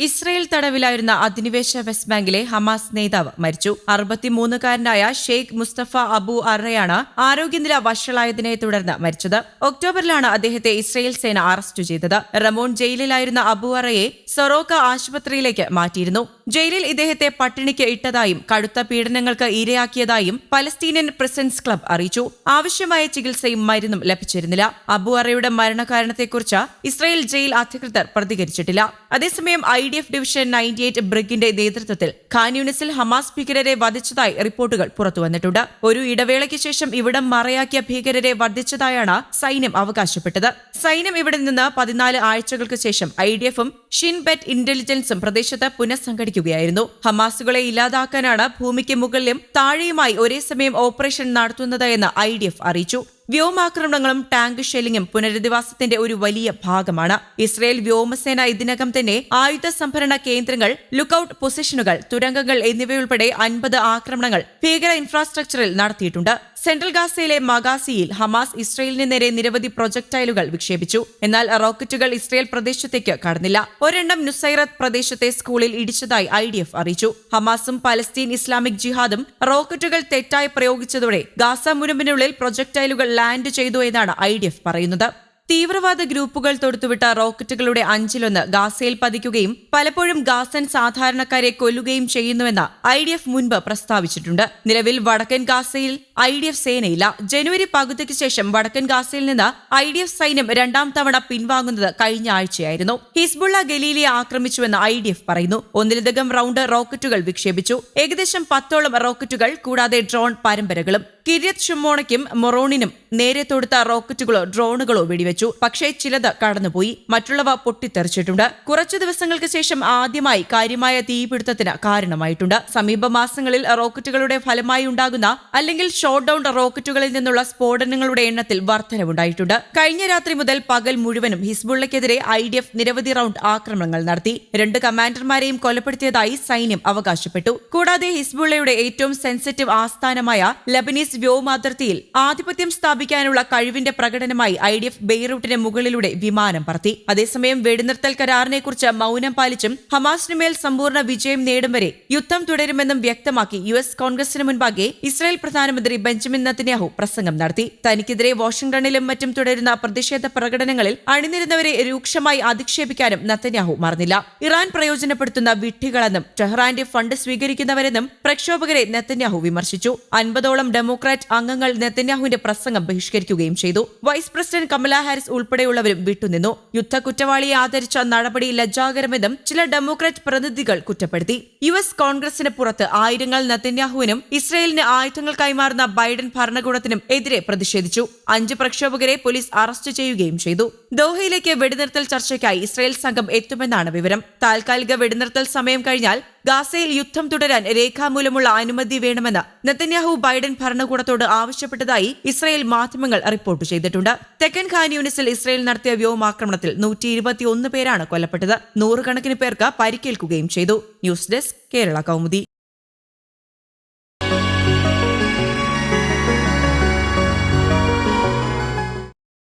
Israel തടവിലായിരുന്ന അധിനിവേശ west ബാങ്കിലെ Hamas നേതാവ് മരിച്ചു. 63-കാരനായ ഷെയ്ഖ് മുസ്തഫ അബു അറയാണ് ആരോഗ്യനില വഷളായതിനെ തുടർന്ന് മരിച്ചത്. ഒക്ടോബറിലാണ് അദ്ദേഹത്തെ ഇസ്രയേൽ സേന അറസ്റ്റ് ചെയ്തത്. റമോൺ ജയിലിലായിരുന്ന അബു അറയെ സൊറോക്ക ആശുപത്രിയിലേക്ക് മാറ്റിയിരുന്നു. ജയിലിൽ ഇദ്ദേഹത്തെ പട്ടിണിക്ക് ഇട്ടതായും കടുത്ത പീഡനങ്ങൾക്ക് ഇരയാക്കിയതായും പലസ്തീനിയൻ പ്രിസൺസ് ക്ലബ് അറിയിച്ചു. ആവശ്യമായ ചികിത്സയും മരുന്നും ലഭിച്ചിരുന്നില്ല. അബു അറയുടെ മരണകാരണത്തെക്കുറിച്ച് ഇസ്രയേൽ ജയിൽ അധികൃതർ പ്രതികരിച്ചിട്ടില്ല. അതേസമയം IDF ഡിവിഷൻ 98 ബ്രിഗിന്റെ നേതൃത്വത്തിൽ ഖാൻ യൂണിസിൽ ഹമാസ് ഭീകരരെ വധിച്ചതായി റിപ്പോർട്ടുകൾ പുറത്തുവന്നിട്ടുണ്ട്. ഒരു ഇടവേളയ്ക്ക് ശേഷം ഇവിടം മറയാക്കിയ ഭീകരരെ വധിച്ചതായാണ് സൈന്യം അവകാശപ്പെട്ടത്. സൈന്യം ഇവിടെ നിന്ന് 14 ആഴ്ചകൾക്ക് ശേഷം IDFും ഷിൻ ബെറ്റ് ഇന്റലിജൻസും പ്രദേശത്ത് പുനഃസംഘടിക്കുകയായിരുന്നു. ഹമാസുകളെ ഇല്ലാതാക്കാനാണ് ഭൂമിക്ക് മുകളിലും താഴെയുമായി ഒരേ സമയം ഓപ്പറേഷൻ നടത്തുന്നത് എന്ന് IDF അറിയിച്ചു. വ്യോമാക്രമണങ്ങളും ടാങ്ക് ഷെല്ലിങ്ങും പുനരധിവാസത്തിന്റെ ഒരു വലിയ ഭാഗമാണ്. ഇസ്രയേൽ വ്യോമസേന ഇതിനകം തന്നെ ആയുധ സംഭരണ കേന്ദ്രങ്ങൾ, ലുക്കൌട്ട് പൊസിഷനുകൾ, തുരങ്കങ്ങൾ എന്നിവയുൾപ്പെടെ 50 ആക്രമണങ്ങൾ ഭീകര ഇൻഫ്രാസ്ട്രക്ചറിൽ നടത്തിയിട്ടുണ്ട്. സെൻട്രൽ ഗാസയിലെ മഗാസിയിൽ ഹമാസ് ഇസ്രയേലിന് നേരെ നിരവധി പ്രൊജക്ടൈലുകൾ വിക്ഷേപിച്ചു. എന്നാൽ റോക്കറ്റുകൾ ഇസ്രയേൽ പ്രദേശത്തേക്ക് കടന്നില്ല. ഒരെണ്ണം നുസൈറത്ത് പ്രദേശത്തെ സ്കൂളിൽ ഇടിച്ചതായി IDF അറിയിച്ചു. ഹമാസും പലസ്തീൻ ഇസ്ലാമിക് ജിഹാദും റോക്കറ്റുകൾ തെറ്റായി പ്രയോഗിച്ചതോടെ ഗാസ മുനമ്പിനുള്ളിൽ പ്രൊജക്ടൈലുകൾ ലാൻഡ് ചെയ്തു എന്നാണ് IDF പറയുന്നത്. തീവ്രവാദ ഗ്രൂപ്പുകൾ തൊടുത്തുവിട്ട റോക്കറ്റുകളുടെ 5-1 ഗാസയിൽ പതിക്കുകയും പലപ്പോഴും ഗാസൻ സാധാരണക്കാരെ കൊല്ലുകയും ചെയ്യുന്നുവെന്ന് IDF മുൻപ് പ്രസ്താവിച്ചിട്ടുണ്ട്. നിലവിൽ വടക്കൻ ഗാസയിൽ IDF സേനയില്ല. ജനുവരി പകുതിക്ക് ശേഷം വടക്കൻ ഗാസയിൽ നിന്ന് IDF സൈന്യം 2ാം തവണ പിൻവാങ്ങുന്നത് കഴിഞ്ഞ ആഴ്ചയായിരുന്നു. ഹിസ്ബുള്ള ഗലീലിയെ ആക്രമിച്ചുവെന്ന് IDF പറയുന്നു. 1-ലധികം റൌണ്ട് റോക്കറ്റുകൾ വിക്ഷേപിച്ചു. ഏകദേശം 10ഓളം റോക്കറ്റുകൾ കൂടാതെ ഡ്രോൺ പരമ്പരകളും. കിര്യത്ത് ഷിമോണയ്ക്കും മൊറോണിനും നേരെ തൊടുത്ത റോക്കറ്റുകളോ ഡ്രോണുകളോ വെടിവെച്ചു. പക്ഷേ ചിലത് കടന്നുപോയി, മറ്റുള്ളവ പൊട്ടിത്തെറിച്ചിട്ടുണ്ട്. കുറച്ചു ദിവസങ്ങൾക്ക് ശേഷം ആദ്യമായി കാര്യമായ തീപിടുത്തത്തിന് കാരണമായിട്ടുണ്ട്. സമീപ മാസങ്ങളിൽ റോക്കറ്റുകളുടെ ഫലമായി ഉണ്ടാകുന്ന അല്ലെങ്കിൽ ഷോട്ട് ഡൌൺ റോക്കറ്റുകളിൽ നിന്നുള്ള സ്ഫോടനങ്ങളുടെ എണ്ണത്തിൽ വർധനവുണ്ടായിട്ടുണ്ട്. കഴിഞ്ഞ രാത്രി മുതൽ പകൽ മുഴുവനും ഹിസ്ബുള്ളയ്ക്കെതിരെ IDF നിരവധി റൌണ്ട് ആക്രമണങ്ങൾ നടത്തി. 2 കമാൻഡർമാരെയും കൊലപ്പെടുത്തിയതായി സൈന്യം അവകാശപ്പെട്ടു. കൂടാതെ ഹിസ്ബുള്ളയുടെ ഏറ്റവും സെൻസിറ്റീവ് ആസ്ഥാനമായ ലബനീസ് വ്യോമാതിർത്തിയിൽ ആധിപത്യം സ്ഥാപിക്കാനുള്ള കഴിവിന്റെ പ്രകടനമായി IDF ബെയ്റൂട്ടിന് മുകളിലൂടെ വിമാനം പറത്തി. അതേസമയം വെടിനിർത്തൽ കരാറിനെക്കുറിച്ച് മൗനം പാലിച്ചും ഹമാസിനുമേൽ സമ്പൂർണ്ണ വിജയം നേടും വരെ യുദ്ധം തുടരുമെന്നും വ്യക്തമാക്കി US കോൺഗ്രസിന് മുൻപാകെ ഇസ്രായേൽ പ്രധാനമന്ത്രി ബെഞ്ചമിൻ നെതന്യാഹു പ്രസംഗം നടത്തി. തനിക്കെതിരെ വാഷിംഗ്ടണിലും മറ്റും തുടരുന്ന പ്രതിഷേധ പ്രകടനങ്ങളിൽ അണിനിരുന്നവരെ രൂക്ഷമായി അധിക്ഷേപിക്കാനും നെതന്യാഹു മറന്നില്ല. ഇറാൻ പ്രയോജനപ്പെടുത്തുന്ന വിഡ്ഢികളെന്നും ടെഹ്റാന്റെ ഫണ്ട് സ്വീകരിക്കുന്നവരെന്നും പ്രക്ഷോഭകരെ നെതന്യാഹു വിമർശിച്ചു. 50ഓളം ഡെമോക്രാറ്റ് അംഗങ്ങൾ നെതന്യാഹുവിന്റെ പ്രസംഗം ബഹിഷ്കരിക്കുകയും ചെയ്തു. വൈസ് പ്രസിഡന്റ് കമല ഹാരിസ് ഉൾപ്പെടെയുള്ളവരും വിട്ടുനിന്നു. യുദ്ധ കുറ്റവാളിയെ ആദരിച്ച നടപടി ലജ്ജാകരമെന്നും ചില ഡെമോക്രാറ്റ് പ്രതിനിധികൾ കുറ്റപ്പെടുത്തി. US കോൺഗ്രസിന് പുറത്ത് ആയിരങ്ങൾ നെതന്യാഹുവിനും ഇസ്രയേലിന് ആയുധങ്ങൾ കൈമാറുന്ന ബൈഡൻ ഭരണകൂടത്തിനും എതിരെ പ്രതിഷേധിച്ചു. 5 പ്രക്ഷോഭകരെ പോലീസ് അറസ്റ്റ് ചെയ്യുകയും ചെയ്തു. ദോഹയിലേക്ക് വെടിനിർത്തൽ ചർച്ചയ്ക്കായി ഇസ്രയേൽ സംഘം എത്തുമെന്നാണ് വിവരം. താൽക്കാലിക വെടിനിർത്തൽ സമയം കഴിഞ്ഞാൽ ഗാസയിൽ യുദ്ധം തുടരാൻ രേഖാമൂലമുള്ള അനുമതി വേണമെന്ന് നെതന്യാഹു ബൈഡൻ ഭരണകൂടത്തോട് ആവശ്യപ്പെട്ടതായി ഇസ്രയേൽ മാധ്യമങ്ങൾ റിപ്പോർട്ട് ചെയ്തിട്ടുണ്ട്. തെക്കൻ ഖാൻ യൂണിസിൽ ഇസ്രയേൽ നടത്തിയ വ്യോമാക്രമണത്തിൽ 121 പേരാണ് കൊല്ലപ്പെട്ടത്. 100 കണക്കിന് പേർക്ക് പരിക്കേൽക്കുകയും ചെയ്തു. News desk Kerala Kaumudi.